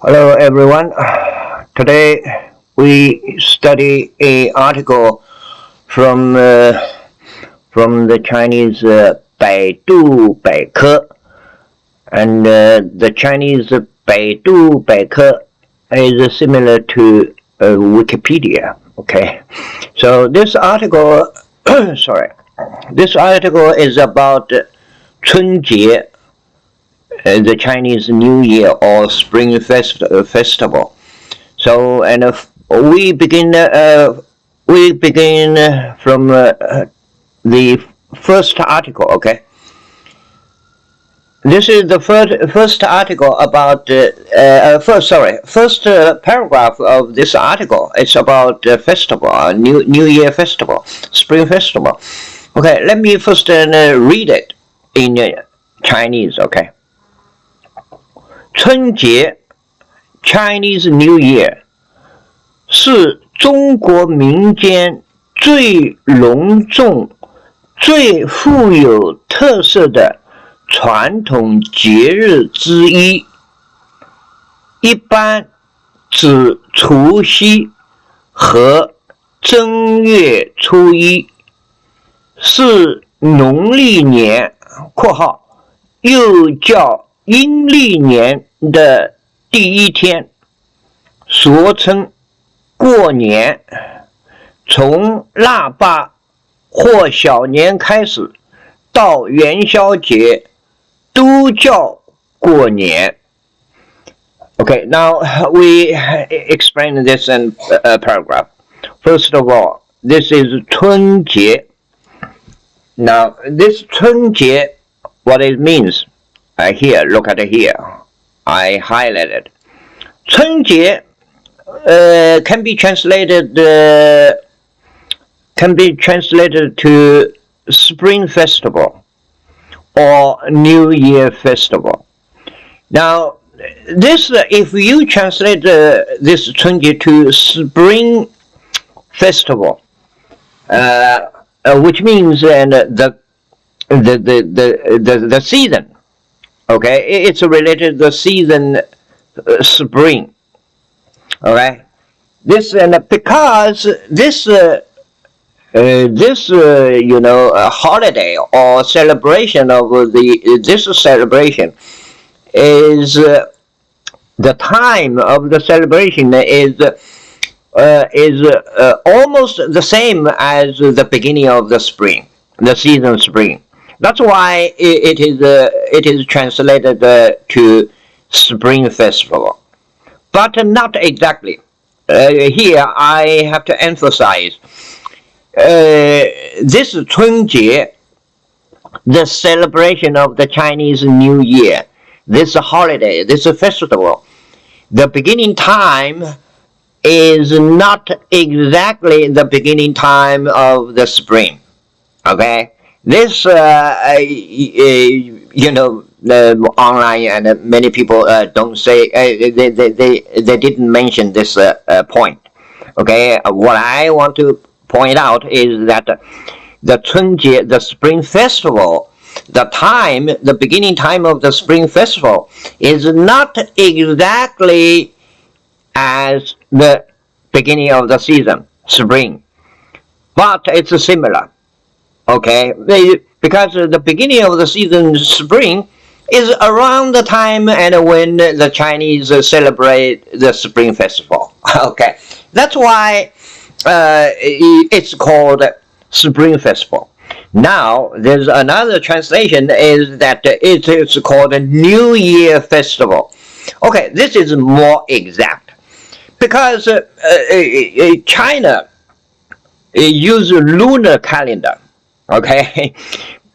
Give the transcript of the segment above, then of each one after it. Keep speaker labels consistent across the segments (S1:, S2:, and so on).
S1: Hello everyone. Today we study a article from the Chinese Baidu 百科 and the Chinese Baidu 百科 is similar to Wikipedia. Okay, so this article, this article is about 春节. The Chinese New Year or Spring Festival. So, and we begin from the first article. Okay, this is the first article about first paragraph of this article. It's about festival, New Year festival, Spring Festival. Okay, let me first read it in Chinese. Okay. 春节 Chinese New Year 是中国民间最隆重、最富有特色的传统节日之一，一般指除夕和正月初一，是农历年（括号又叫阴历年）的第一天，俗称过年。从腊八或小年开始，到元宵节都叫过年。Okay, now we explain this in a paragraph. First of all, this is 春节. Now, this 春节, what it means? Here, look at it here. I highlighted. 春节 can be translated to Spring Festival or New Year Festival. Now, this if you translate this 春节 to Spring Festival, which means the season. Okay, it's related to the season spring. Alright, this and because this holiday or celebration of this celebration is the time of the celebration is almost the same as the beginning of the spring, the season spring. That's why it is translated to Spring Festival, but not exactly. Here I have to emphasize this 春节, the celebration of the Chinese New Year, this holiday, this festival, the beginning time is not exactly the beginning time of the spring. Okay. This, online and many people don't say they didn't mention this point. Okay, what I want to point out is that the 春节, the Spring Festival, the beginning time of the Spring Festival is not exactly as the beginning of the season, spring, but it's similar. Okay, because the beginning of the season, spring, is around the time and when the Chinese celebrate the Spring Festival. Okay, that's why it's called Spring Festival. Now, there's another translation is that it is called a New Year Festival. Okay, this is more exact because China uses lunar calendar. Okay,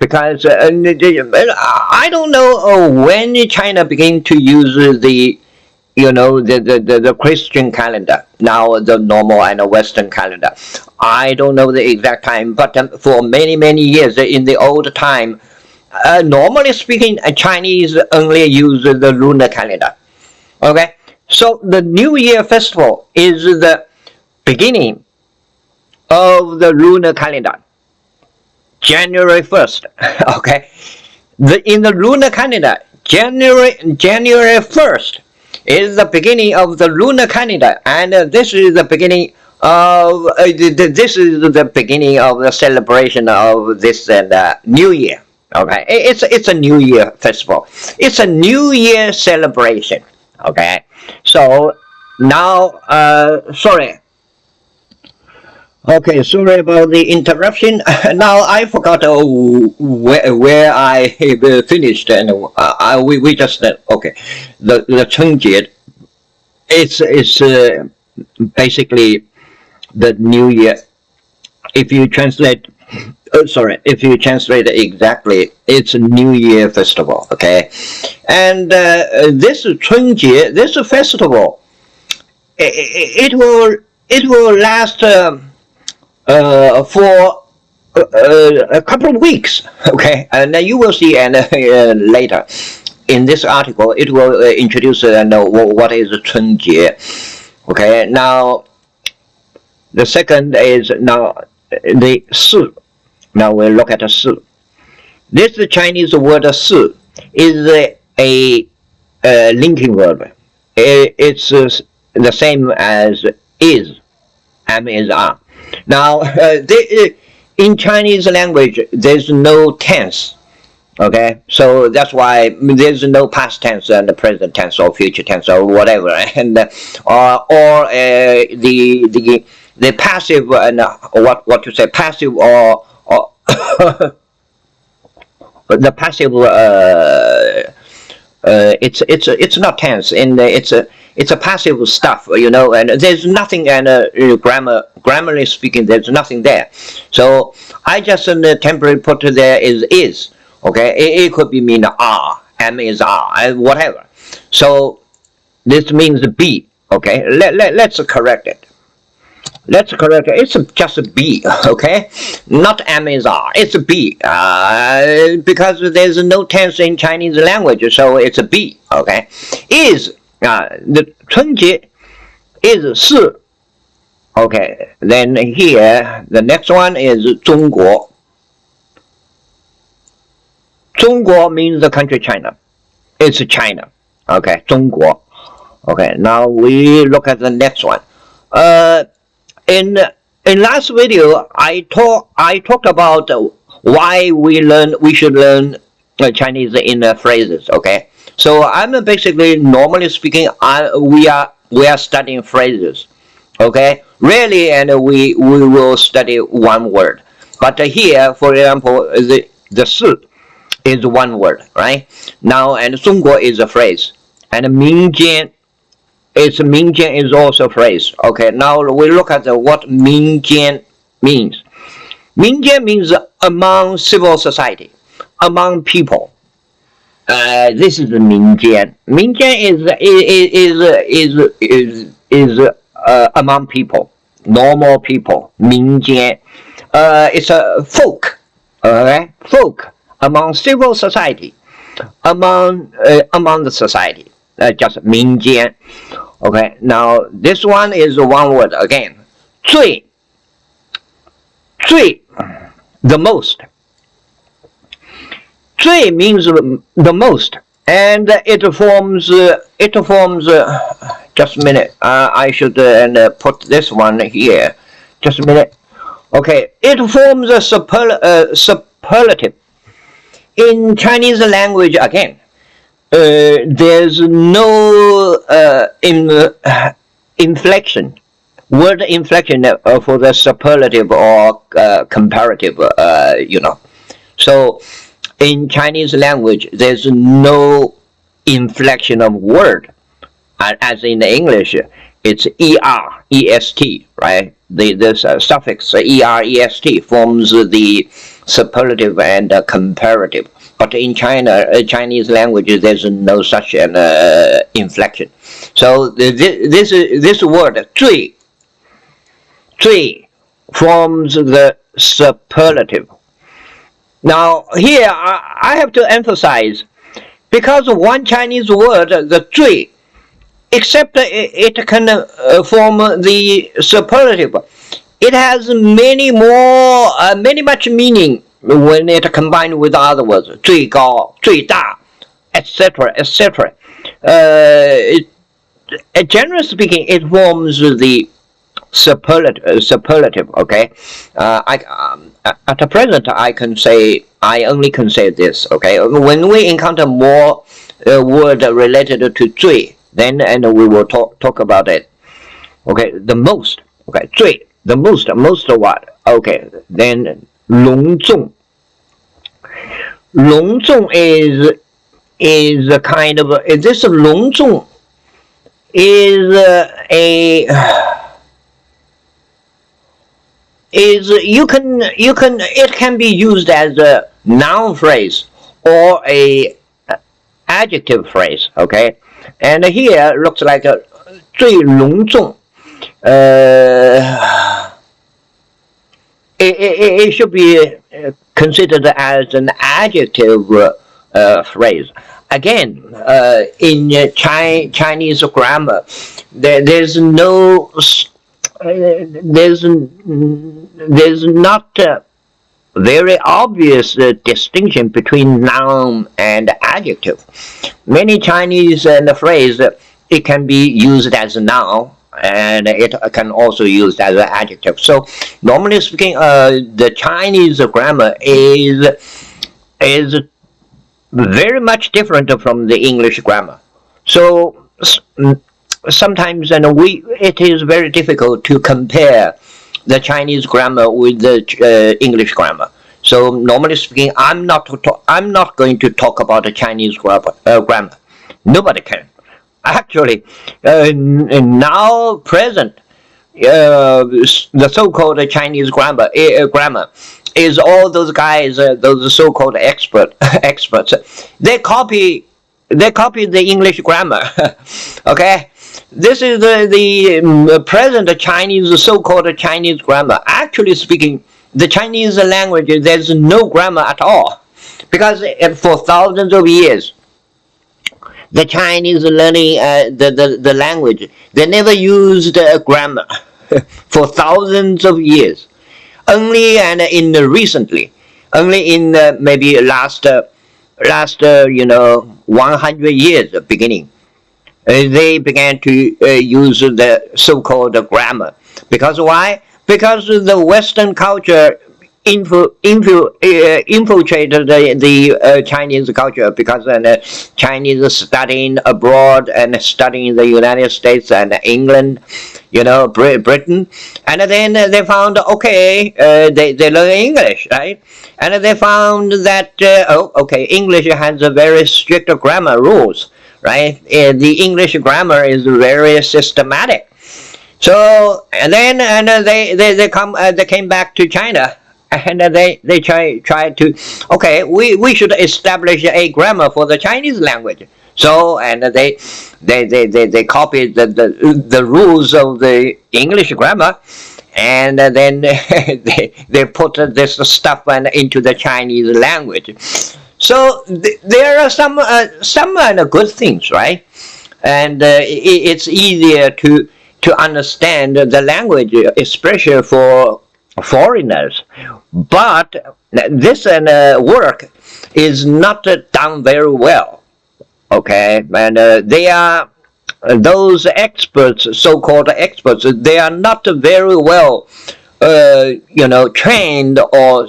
S1: because I don't know when China began to use the Christian calendar, now the normal and the Western calendar. I don't know the exact time, but for many years in the old time, normally speaking, Chinese only use the lunar calendar. Okay, so the New Year Festival is the beginning of the lunar calendar. January 1st. Okay, in the lunar calendar, January 1st is the beginning of the lunar calendar, and this is the beginning of this is the beginning of the celebration of this New Year. Okay, it's a New Year festival. It's a New Year celebration. Okay, so now sorry. Okay, sorry about the interruption. Now I forgot where I finished, and we just okay. The Chungjie, it's basically the New Year. If you translate, if you translate it exactly, it's a New Year festival. Okay, and this Chungjie, this festival, it will last. For a couple of weeks, okay, and you will see, and later in this article it will introduce what is Chunjie. Okay, now the second is now the Si. Now we look at the Si. This Chinese word Si is a linking verb. It's the same as is, am is are. Now, in Chinese language, there's no tense. Okay, so that's why there's no past tense and the present tense or future tense or whatever, and or the passive and what you say passive or the passive it's not tense, and it's a passive stuff, and there's nothing, and grammarly speaking, there's nothing there. So I just temporarily put there is. Okay, it could be mean are, am is are, whatever. So this means be. Okay, let's correct it. Let's correct it. It's just a be. Okay, not am is are. It's a be. Because there's no tense in Chinese language, so it's a be. Okay, is the Chunjie is Si. Okay, then here the next one is Zhongguo. Zhongguo means the country China. It's China. Okay, Zhongguo. Okay, now we look at the next one. In last video, I talked about why we should learn Chinese in phrases. Okay, so I'm basically, normally speaking, we are studying phrases. Okay, really, and we will study one word. But here, for example, the Si is one word, right? Now, and Zhongguo is a phrase, and Mingjian is also a phrase. Okay, now we look at what Mingjian means. Mingjian means among civil society, among people. This is the Mingjian. Mingjian is among people, normal people. Mingjian. It's a folk. Okay, folk. Among civil society, among the society, just Mingjian. Okay, now this one is one word again. 最, the most. 最 means the most, and it forms. Just a minute. I should put this one here. Just a minute. Okay, it forms a superlative. In Chinese language, again, there's no inflection, word inflection for the superlative or comparative, So in Chinese language, there's no inflection of word. As in English, it's er, est, right? This suffix er, est forms the superlative and comparative. But in Chinese language, there's no such an inflection. So this word 最 forms the superlative. Now here I have to emphasize, because one Chinese word, the 最, except it can form the superlative, it has many much meaning when it combined with other words, 最高, 最大, etc., etc. generally speaking, it forms the superlative. Okay, at the present, I only can say this. Okay, when we encounter more word related to 最, then and we will talk about it. Okay, the most. Okay, 最 the most what? Okay, then 隆重. 隆重 is a kind of this 隆重 is you can it can be used as a noun phrase or a adjective phrase. Okay, and here looks like a 最隆重. It should be considered as an adjective phrase. Again, in Chinese grammar, there's no there's not a very obvious distinction between noun and adjective. Many Chinese phrase it can be used as a noun, and it can also used as an adjective. So normally speaking, the Chinese grammar is very much different from the English grammar. So sometimes it is very difficult to compare the Chinese grammar with the English grammar. So normally speaking, I'm not going to talk about the Chinese grammar. Nobody can. Actually, now present, the so-called Chinese grammar is all those guys, those so-called experts. They copy the English grammar. Okay, this is the present Chinese so-called Chinese grammar. Actually speaking, the Chinese language, there's no grammar at all, because for thousands of years, the Chinese learning the language, they never used grammar for thousands of years. Only recently, only in maybe last 100 years beginning, they began to use the so-called grammar. Because why? Because the Western culture infiltrated the Chinese culture, because Chinese studying abroad and studying in the United States and England, Britain, and then they found they learn English, right? And they found that English has a very strict grammar rules, right? The English grammar is very systematic. So they came back to China. And they try to, we should establish a grammar for the Chinese language. So they copied the rules of the English grammar, and then they put this stuff into the Chinese language. So there are some good things, right? And it's easier to understand the language, especially for foreigners. But this work is not done very well. Okay, and they are those experts, so-called experts. They are not very well, trained or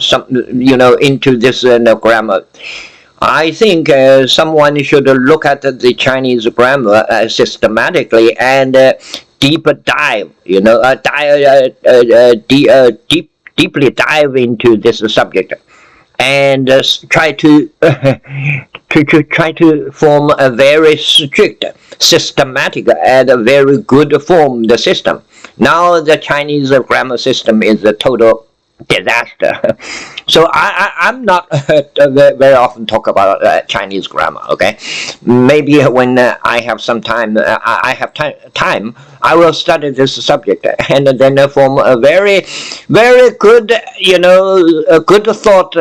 S1: into this grammar. I think someone should look at the Chinese grammar systematically and deeper dive, deeply dive into this subject, and try to try to form a very strict, systematic, and a very good formed system. Now the Chinese grammar system is a total disaster. So I'm not very often talk about Chinese grammar. Okay, maybe when I have some time, time, I will study this subject and then form a very, very good, a good thought,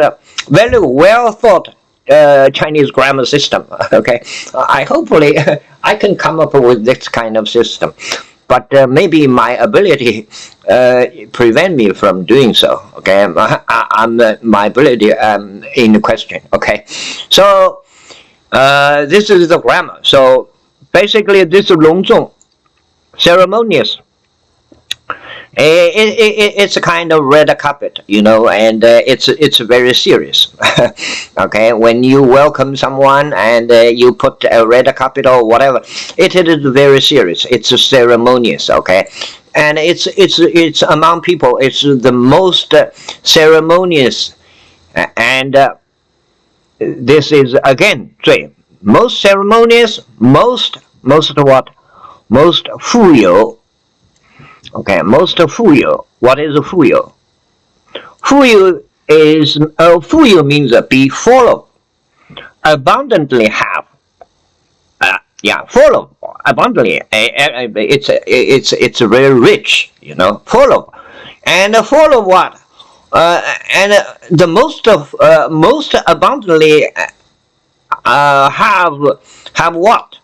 S1: very well thought Chinese grammar system. Okay, hopefully I can come up with this kind of system. But maybe my ability prevent me from doing so. Okay, my ability in question. Okay, so this is the grammar. So basically, this 隆重 ceremonious. It's a kind of red carpet, and it's very serious. Okay, when you welcome someone and you put a red carpet or whatever, it is very serious. It's ceremonious. Okay, and it's among people. It's the most ceremonious, and this is again 最 most ceremonious, most what? Most 富有. Okay, most 富有. What is 富有? 富有 is 富有 means be full of, abundantly have. Yeah, full of, abundantly. It's very rich, full of, and full of what? And the most abundantly have what?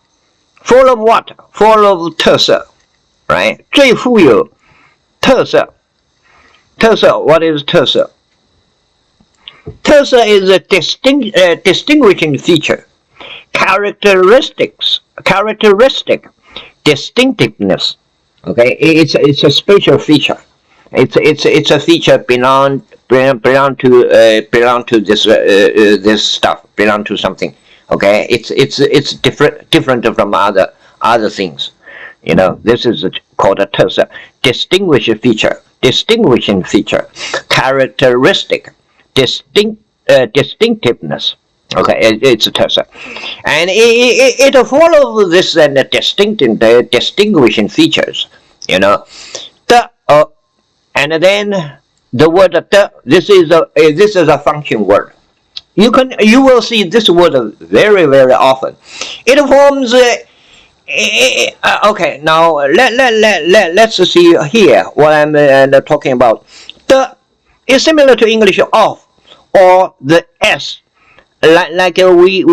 S1: Full of what? Full of 特色. Right? 最富有特色. 特色, what is 特色? 特色 is a distinguishing feature, characteristic, distinctiveness. Okay, it's a special feature. It's a feature belong to this stuff, belong to something. Okay, it's different from other things. This is called a 特色, distinguishing feature, characteristic, distinctiveness. Okay, it's a 特色, and it follows this and distinguishing features. 的 and then the word 的, this is a function word. You will see this word very, very often. It forms okay, now let's see here what I'm talking about. The is similar to English of or the s, like we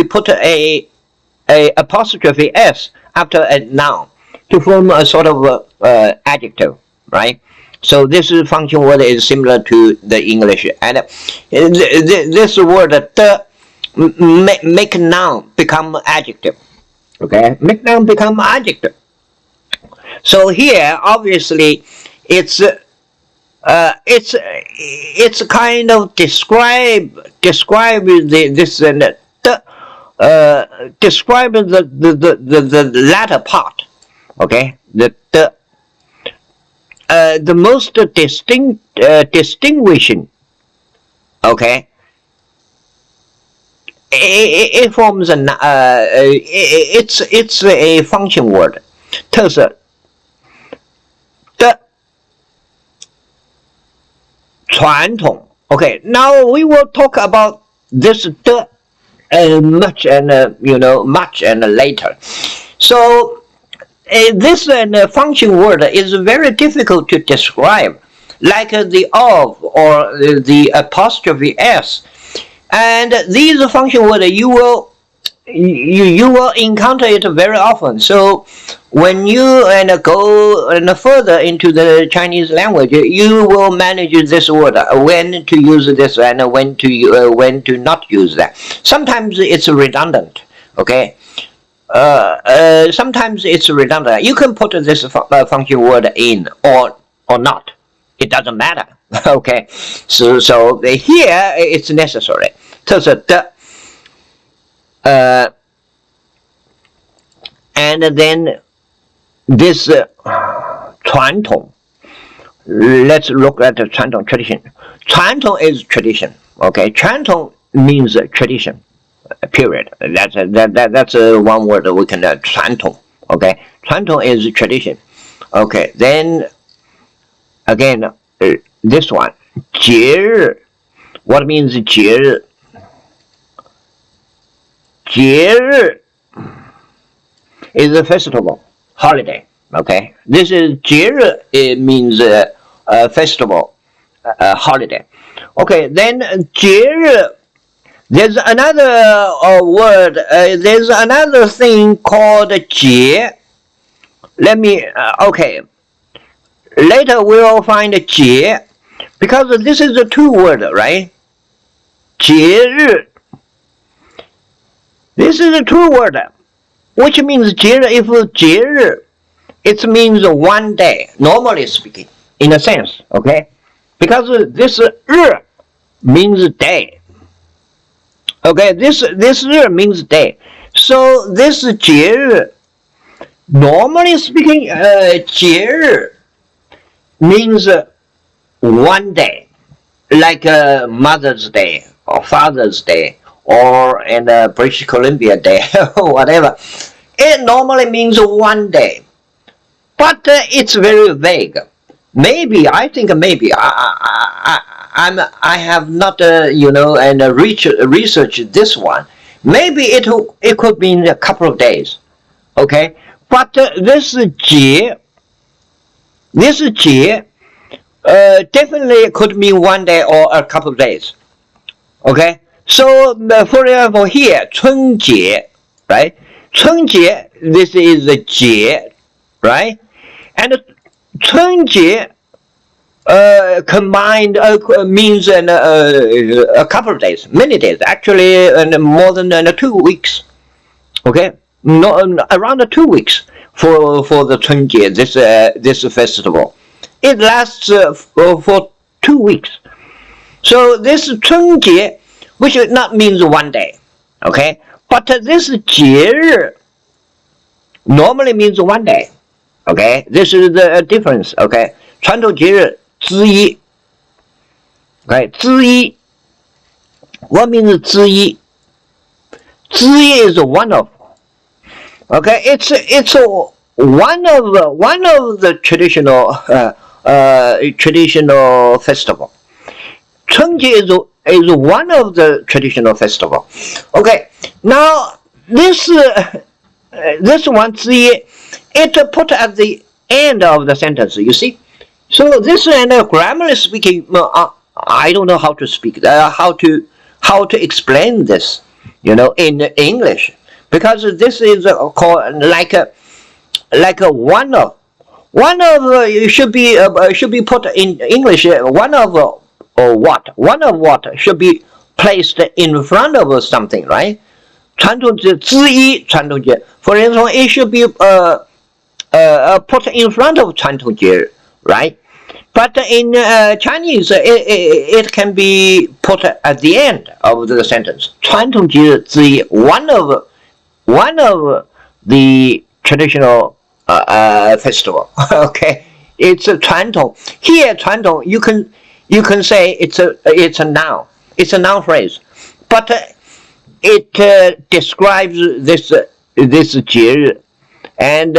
S1: put a apostrophe s after a noun to form a sort of adjective, right? So this function word is similar to the English, and this word the make noun become adjective. Okay, make noun become adjective. So here, obviously, it's kind of describe this and describe the latter part. Okay, the most distinguishing. Okay. It forms it's a function word. 特色的传统. Okay, now we will talk about this 的 much and later. So this function word is very difficult to describe, like the of or the apostrophe s. And these function words you will encounter it very often. So when you go further into the Chinese language, you will manage this word, when to use this and when to not use that. Sometimes it's redundant. Okay. Sometimes it's redundant. You can put this function word in or not. It doesn't matter. Okay. So here it's necessary. 特色的 and then this 传统. Let's look at the 传统 tradition. 传统 is tradition. Okay, 传统 means tradition. Period. That's one word we can 传统. Okay, 传统 is tradition. Okay, then again this one 节日. What means 节日? 节日 is a festival, holiday. Okay, this is 节日. It means festival, holiday. Okay, then 节日. There's another word. There's another thing called 节. Let me. Okay. Later we will find 节, because this is a two word, right? 节日. This is a two word, which means 节日. If 节日 it means 1 day, normally speaking, in a sense, okay? Because this 日 means day. Okay, this 日 means day. So this 节日, normally speaking, 节日 means 1 day, like Mother's Day or Father's Day or in British Columbia Day or whatever. It normally means 1 day, but it's very vague. Maybe I have not researched this one. Maybe it could mean a couple of days, okay? But this 节 definitely could mean 1 day or a couple of days, okay? So for example here, 春节, right? 春节, this is the 节, right? And 春节combined means a couple of days, many days, actually more than 2 weeks, okay? No, around 2 weeks for the 春节, this festival. It lasts for 2 weeks. So this 春节, which not means 1 day, okay? But this 节日 normally means 1 day, okay? This is the difference, okay? 传统节日之一, okay? 之一, what means 之一? 之一 is one of, okay? It's one of the traditional festival. 春节 is one of the traditional festival. Okay, now this one 之一, it put at the end of the sentence, you see. So this and grammarly speaking, I don't know how to speak, how to explain this, in English, because this is called like a one of. One of should be put in English. One of what should be placed in front of something, right? 传统节之一传统节 for example, it should be put in front of 传统节 right? But in Chinese, it can be put at the end of the sentence. 传统节日之一 one of the traditional festival. Okay, it's a 传统 here. 传统 you can say it's a noun. It's a noun phrase, but it describes this 节日, and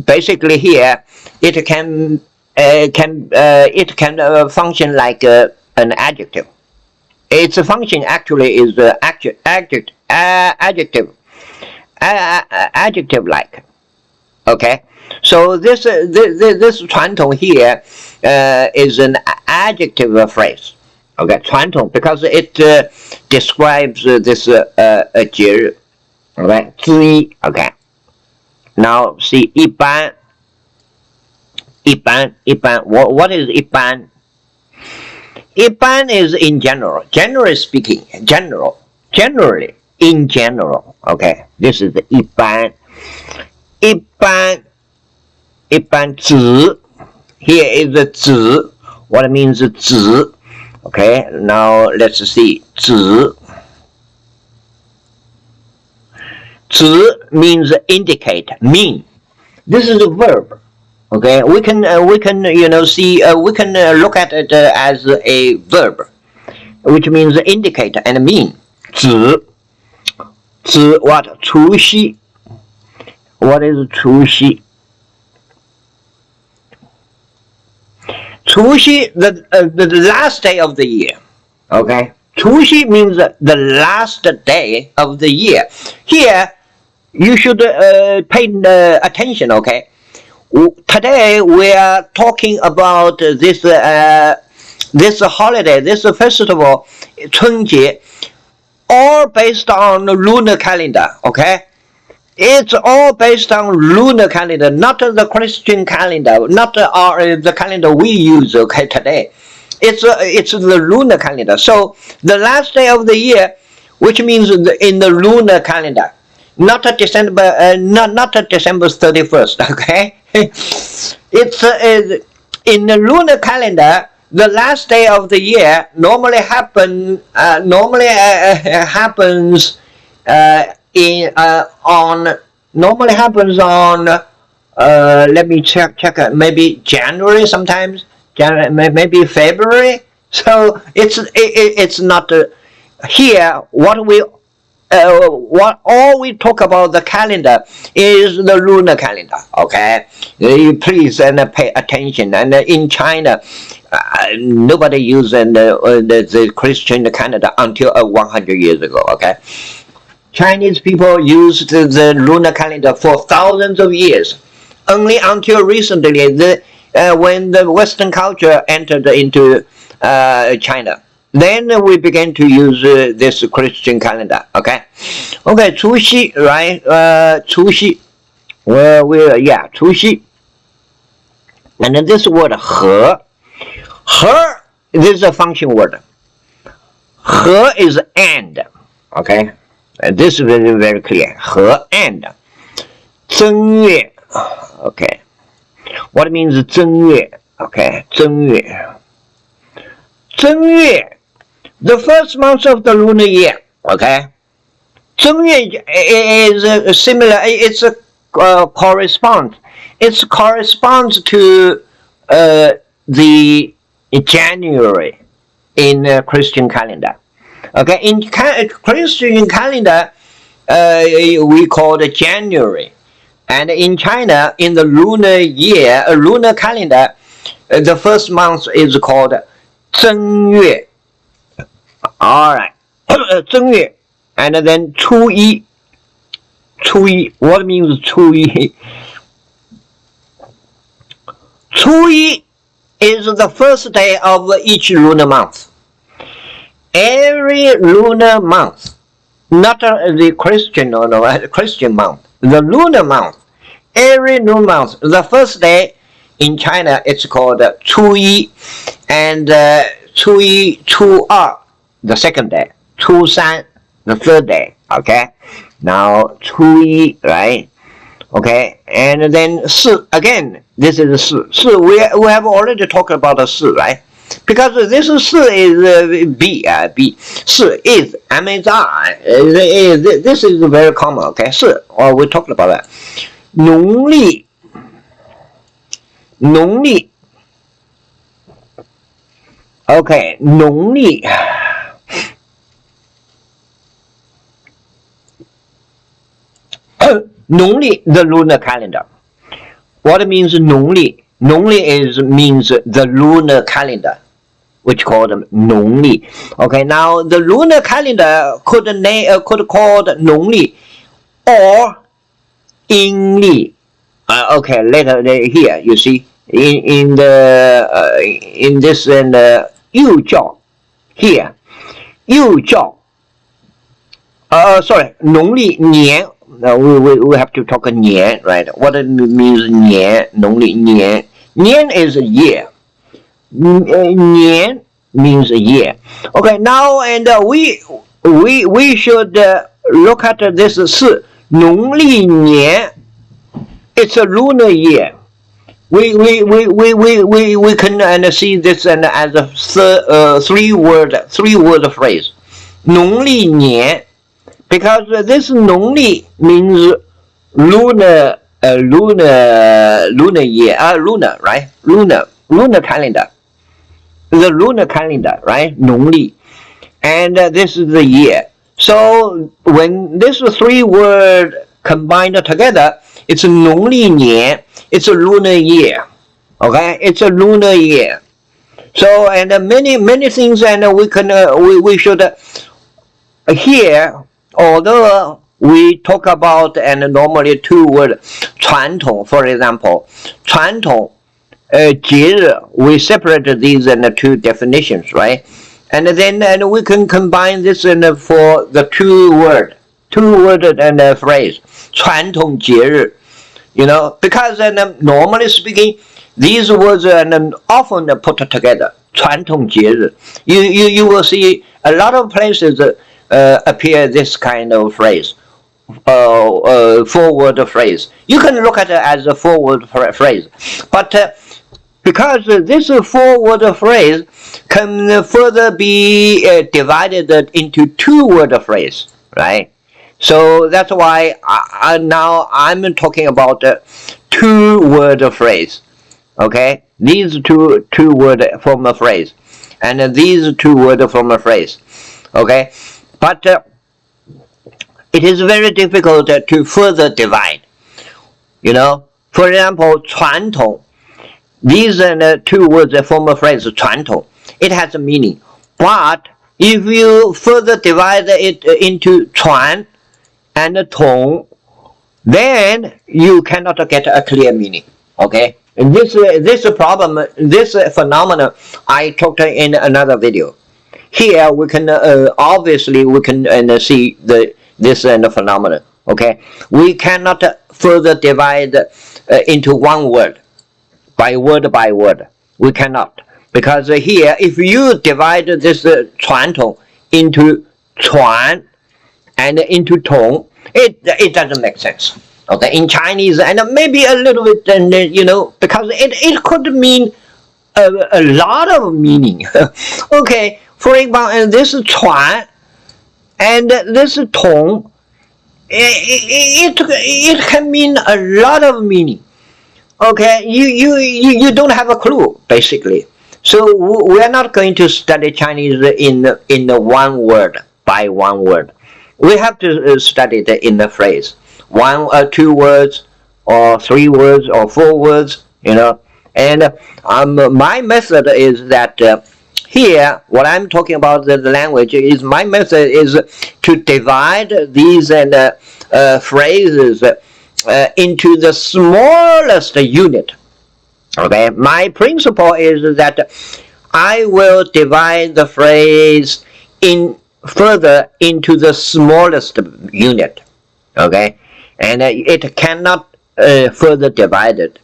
S1: basically here it can function like an adjective. Its function actually is adjective like. Okay, so this 传统 here is an adjective phrase. Okay, 传统 because it describes this 节日. Okay, 之一. Okay, now see 一般. 一般 what is 一般? 一般 is in general, generally speaking, generally, in general. Okay, this is 一般. 一般 指 here is the 指 what means 指. Okay, now let's see 指 means indicate, mean. This is a verb. Okay, we can see we can look at it as a verb, which means indicate and mean. 指 what? 除夕 what is 除夕? 除夕 the last day of the year. Okay, 除夕 means the last day of the year. Here you should pay attention. Okay, today we are talking about this holiday, this festival, 春节, all based on lunar calendar. Okay, it's all based on lunar calendar, not the Christian calendar, not the calendar we use. Okay, today, it's the lunar calendar. So the last day of the year, which means in the lunar calendar. not a December, not a December 31st. Okay, it's in the lunar calendar. The last day of the year normally happens on let me check maybe January sometimes, January, maybe February. So it's not here. What all we talk about the calendar is the lunar calendar. Okay, you please pay attention. And in China, nobody used the Christian calendar until 100 years ago. Okay, Chinese people used the lunar calendar for thousands of years. Only until recently, when the Western culture entered into China, then we began to use this Christian calendar. Okay, Chu Xi, right? Chu Xi, Chu Xi, and then this word he, this is a function word. He is and. Okay, this is very very clear. He and. 正月. Okay, what means 正月? Okay, 正月. 正月, the first month of the lunar year. Okay, 正月 is similar. It's a corresponds. It corresponds to the January in Christian calendar. Okay, in Christian calendar, we call it January. And in China, in the lunar year, lunar calendar, the first month is called 正月. All right, 正月, and then 初一. 初一, what means 初一? 初一 is the first day of each lunar month. Every lunar month, not the Christian or no, Christian month, the lunar month. Every lunar month, the first day in China, it's called 初一, and 初一, 初二, the second day, 初三, the third day. Okay, now 初一, right? Okay, and then 四, again, this is 四. 四, we have already talked about the 四, right? Because this 四 is B, 四 is, this is very common. Okay, 四, or we talked about that. 农历 okay, 农历 农历, the lunar calendar. What means 农历? 农历means the lunar calendar, which called 农历. Okay, now the lunar calendar could called 农历 or 阴历. Okay, later here you see in this and 又叫 here 又叫 sorry 农历年. We have to talk 年, right? What it means 年, 农历年. 年 is a year. 年 means a year. Okay, now and we should look at this 四 农历年. It's a lunar year. We can see this as a three word phrase. 农历年. Because this 农历 means lunar year, lunar, right? Lunar calendar. The lunar calendar, right? 农历. And this is the year. So when this three word combined together, it's 农历年. It's a lunar year. Okay? It's a lunar year. So and many things, and we should here. Although we talk about and normally two words, 传统, for example, 传统, 节日, we separate these in two definitions, right? And then we can combine this for the two word and phrase, 传统节日, you know, because normally speaking, these words are often put together, 传统节日. You will see a lot of places appear this kind of phrase, 4-word phrase. You can look at it as a 4-word phrase, but because this 4-word phrase can further be divided into 2-word phrase, right? So that's why now I'm talking about 2-word phrase. Okay, these two-word form of phrase, and these 2-word form of phrase. Okay, but it is very difficult to further divide. You know, for example, 传统. These are 2 words form a phrase, 传统. It has a meaning. But if you further divide it into 传 and 统, then you cannot get a clear meaning. Okay? And this problem, this phenomenon, I talked in another video. Here we can obviously we can see this phenomenon. Okay? We cannot further divide into 1 word. By word, we cannot, because here, if you divide this 传统 into 传 and into 统, it doesn't make sense. Okay, in Chinese, and maybe a little bit, because it could mean a lot of meaning. Okay, for example, this 传 and this 统, it can mean a lot of meaning. Okay, you don't have a clue, basically. So we are not going to study Chinese in 1 word, by 1 word. We have to study it in the phrase. 1 or 2 words, or 3 words, or 4 words, And my method is that here, what I'm talking about the language is, my method is to divide these phrases into the smallest unit. Okay, my principle is that I will divide the phrase further into the smallest unit. Okay, and it cannot further divided.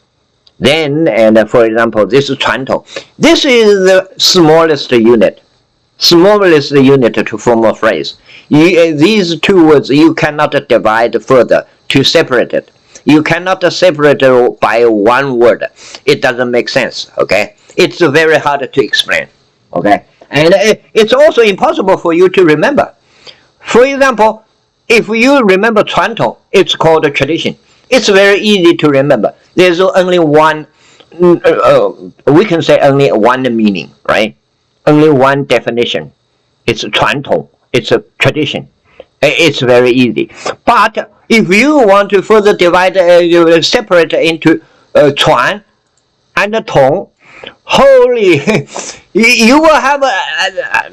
S1: Then, for example, this is 传统. This is the smallest unit to form a phrase. These 2 words you cannot divide further to separate it. You cannot separate it by 1 word. It doesn't make sense. Okay, it's very hard to explain. Okay, and it's also impossible for you to remember. For example, if you remember 传统, it's called a tradition. It's very easy to remember. There's only one. We can say only 1 meaning, right? Only 1 definition. It's 传统. It's a tradition. It's very easy. But if you want to further divide, separate into 传 and 统, holy, you will have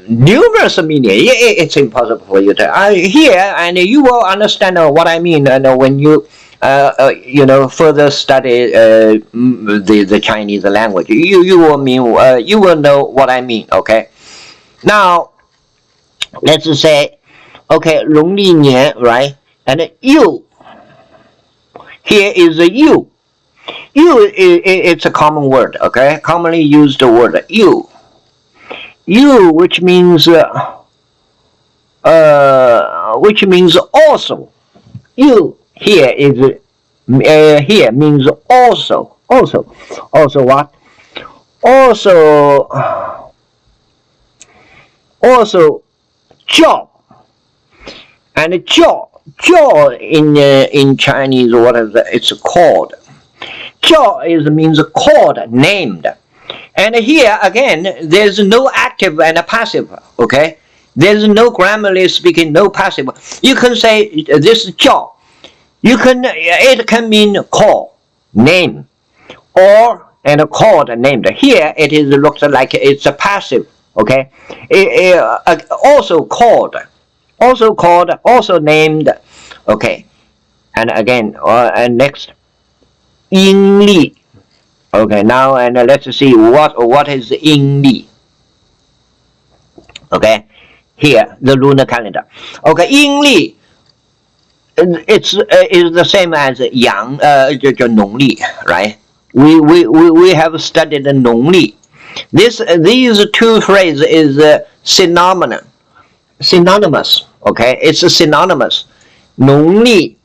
S1: numerous meaning. It's impossible for you to hear, and you will understand what I mean. And when you further study the Chinese language, you will know what I mean. Okay. Now, let's say, okay, 农历年, right? And you. Here is a you. You, it's a common word, okay? Commonly used word, you. You, which means also. You here here means also. Also what? Also job. And job in Chinese, what is it? It's called. Job means called, named. And here again, there's no active and passive. Okay, there's no grammarly speaking, no passive. You can say this job. It can mean call, name, or called, named. Here it looks like it's a passive. Okay, also called, also named. Okay, and again, and next, 阴历. Okay, now and let's see what is 阴历. Okay, here the lunar calendar. Okay, 阴历. It's is the same as 阳, 农历, right? We have studied the 农历. These 2 phrases is synonymous. Okay, it's synonymous. 农历、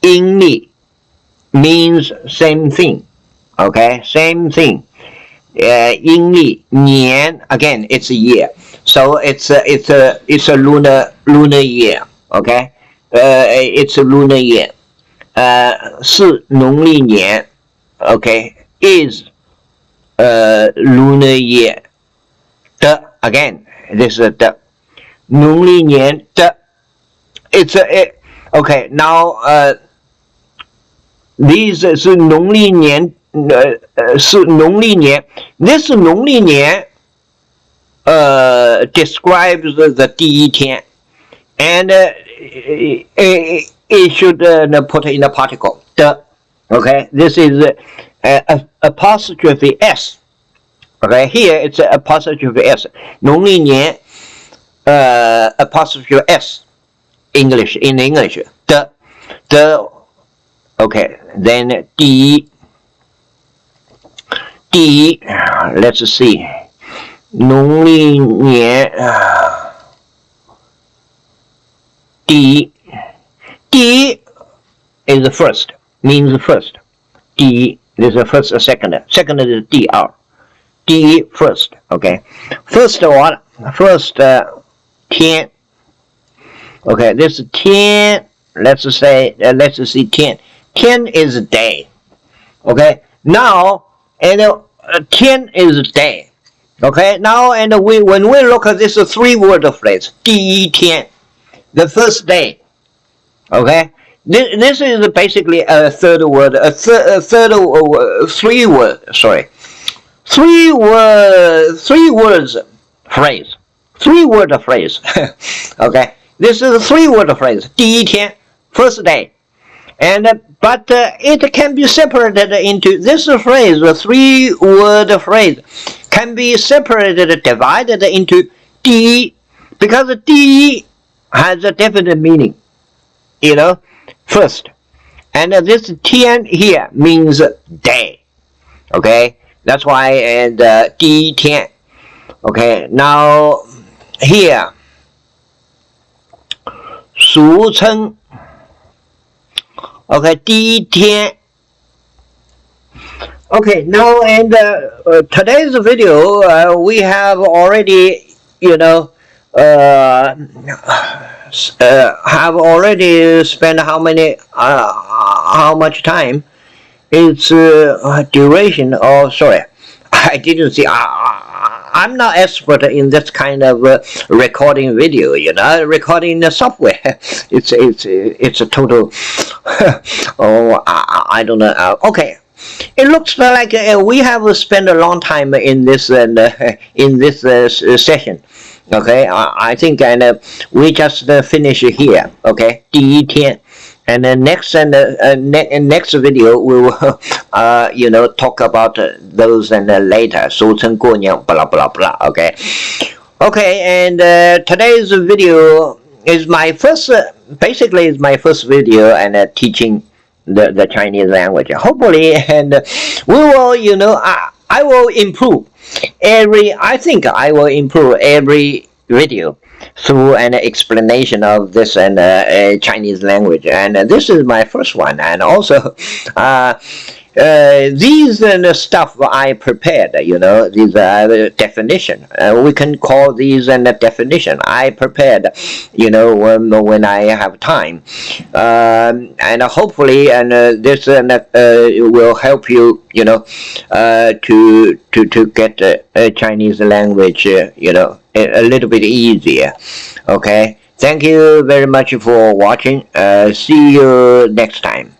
S1: 阴历 means same thing. Okay, same thing. 阴历年 again it's a year, so it's a lunar year. Okay, it's a lunar year. 是农历年 okay, is lunar year. 的 again, this is 的农历年的 it's okay, now these 是农历年是农历年 this 农历年describes the 第一天 and it should put in a particle 的 okay, this is apostrophe s. Okay, here it's apostrophe s. 农历年apostrophe s. English, in English. The okay, then 第一 let's see. 农历年第一 is the first, means first. 第一 this is the first or second. Second is 第二 第一 first, okay. First what? First 天 okay, this 天 let's say 天 10 is day. Okay, now and 10 is day. Okay, now and when we look at this 3-word phrase, 第一天 the first day. Okay, this is basically a third word, three words phrase. 3-word phrase. Okay, this is a 3-word phrase. 第一天 first day. And but it can be separated into this phrase, the 3-word phrase can be separated, divided into 第一 because 第一 has a definite meaning, you know, first. And this 天 here means day. Okay, that's why and 第一天. Okay, now here 俗称 okay, 第一天 okay, now and today's video we have already, you know, have already spent how much time? It's duration or sorry, I didn't see. I'm not expert in this kind of recording video, you know, recording the software. It's a total. Oh, I don't know. Okay, it looks like we have spent a long time in this session. Okay, I think and we just finish here. Okay, 第一天. And the next next video we will you know, talk about those and later. 俗称过年 blah blah blah. Okay, and today's video is my first, basically is my first video and teaching the Chinese language. Hopefully, and we will, you know, I will improve I think I will improve every video through an explanation of this and Chinese language, and this is my first one. And also these stuff I prepared, you know, these are definition. We can call these a definition I prepared, you know, when I have time, and hopefully and this will help you, you know, to get Chinese language, you know, a little bit easier. Okay, thank you very much for watching. See you next time.